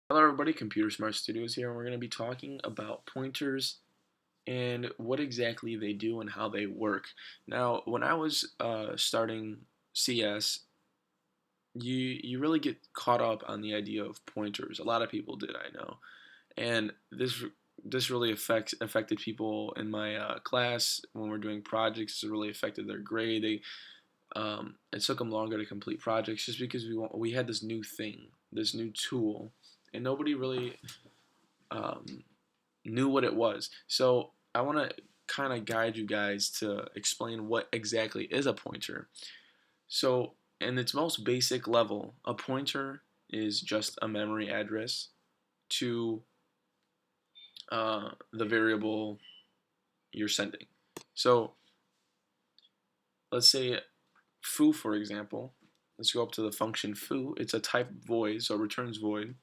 Hello everybody, Computer Smart Studios here, and we're going to be talking about pointers and what exactly they do and how they work. Now, when I was starting CS, you really get caught up on the idea of pointers. A lot of people did, I know, and this really affected people in my class when we're doing projects. It really affected their grade. It took them longer to complete projects just because we had this new thing, this new tool, and nobody really um, knew what it was. So I want to kind of guide you guys to explain what exactly is a pointer. So, in its most basic level, a pointer is just a memory address to the variable you're sending. So, let's say foo, for example. Let's go up to the function foo. It's a type void, so it returns void.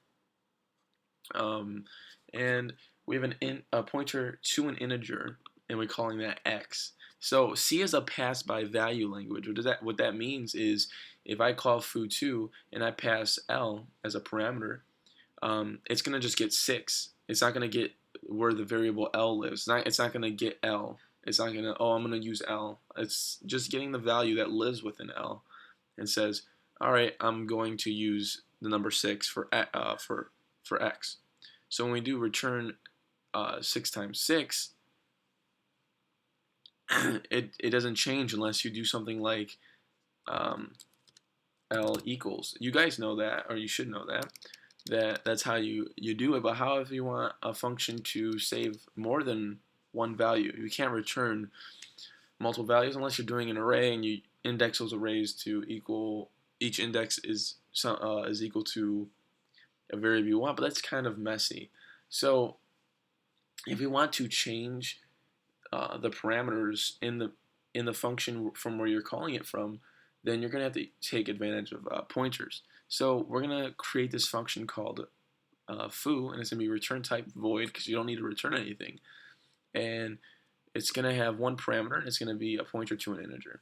Um, and we have a pointer to an integer, and we're calling that x. So C is a pass-by value language. What that means is if I call foo2 and I pass L as a parameter, it's gonna just get 6. It's not gonna get where the variable L lives. It's not gonna get L. It's not gonna, oh, I'm gonna use L. It's just getting the value that lives within L and says, all right, I'm going to use the number 6 for x. So when we do return 6 times 6, it doesn't change unless you do something like um, L equals. You guys know that, or you should know that's how you do it. But how if you want a function to save more than one value? You can't return multiple values unless you're doing an array and you index those arrays to equal, each index is equal to a variable you want, but that's kind of messy. So if you want to change the parameters in the function from where you're calling it from, then you're going to have to take advantage of pointers. So we're going to create this function called foo, and it's going to be return type void because you don't need to return anything. And it's going to have one parameter, and it's going to be a pointer to an integer.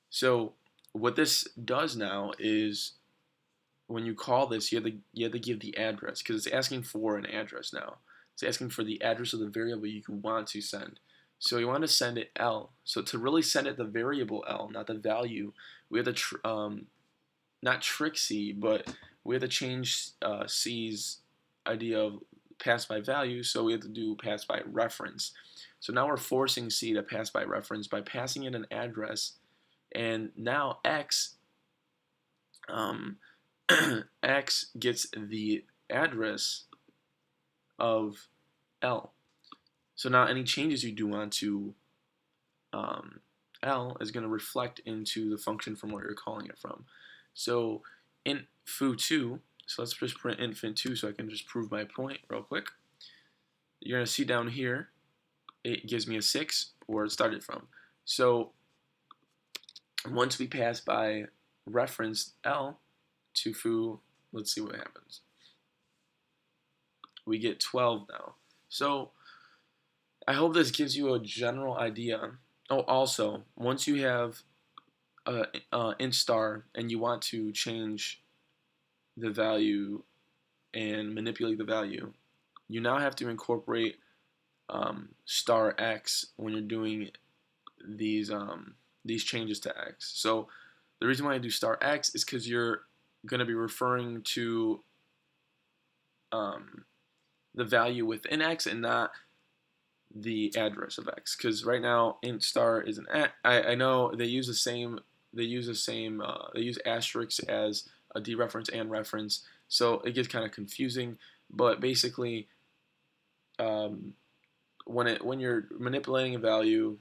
So what this does now is when you call this, you have to give the address because it's asking for an address now. It's asking for the address of the variable you want to send. So you want to send it L. So to really send it the variable L, not the value, we have to not trick C, but we have to change C's idea of pass by value. So we have to do pass by reference. So now we're forcing C to pass by reference by passing it an address, and now X um, X gets the address of L. So now any changes you do onto L is going to reflect into the function from where you're calling it from. So int foo2, so let's just print int fin2 so I can just prove my point real quick. You're going to see down here, it gives me a 6 where it started from. So once we pass by reference L to foo, let's see what happens. We get 12 now. So I hope this gives you a general idea. Oh, also, once you have int star and you want to change the value and manipulate the value, you now have to incorporate star x when you're doing these changes to x. So the reason why I do star x is because you're going to be referring to the value within x and not the address of x, because right now int star is an I know they use asterisks as a dereference and reference, so it gets kind of confusing. But basically, when you're manipulating a value,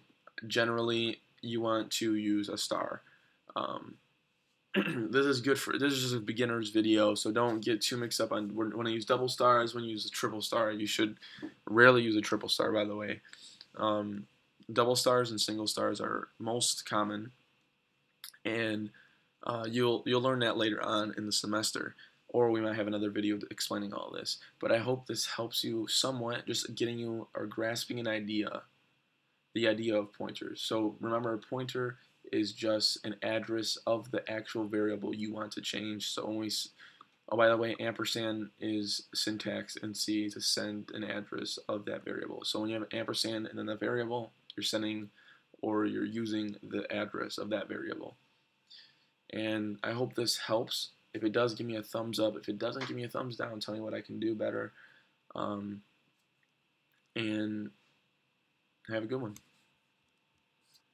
generally you want to use a star. Um, this is just a beginner's video, so don't get too mixed up on when I use double stars. When you use a triple star, you should rarely use a triple star, by the way. Um, Double stars and single stars are most common, and you'll learn that later on in the semester, or we might have another video explaining all this. But I hope this helps you somewhat, just getting you or grasping the idea of pointers. So remember, a pointer is just an address of the actual variable you want to change. So Oh, by the way, ampersand is syntax in C to send an address of that variable. So when you have an ampersand and then the variable, you're sending or you're using the address of that variable. And I hope this helps. If it does, give me a thumbs up. If it doesn't, give me a thumbs down. Tell me what I can do better. And have a good one.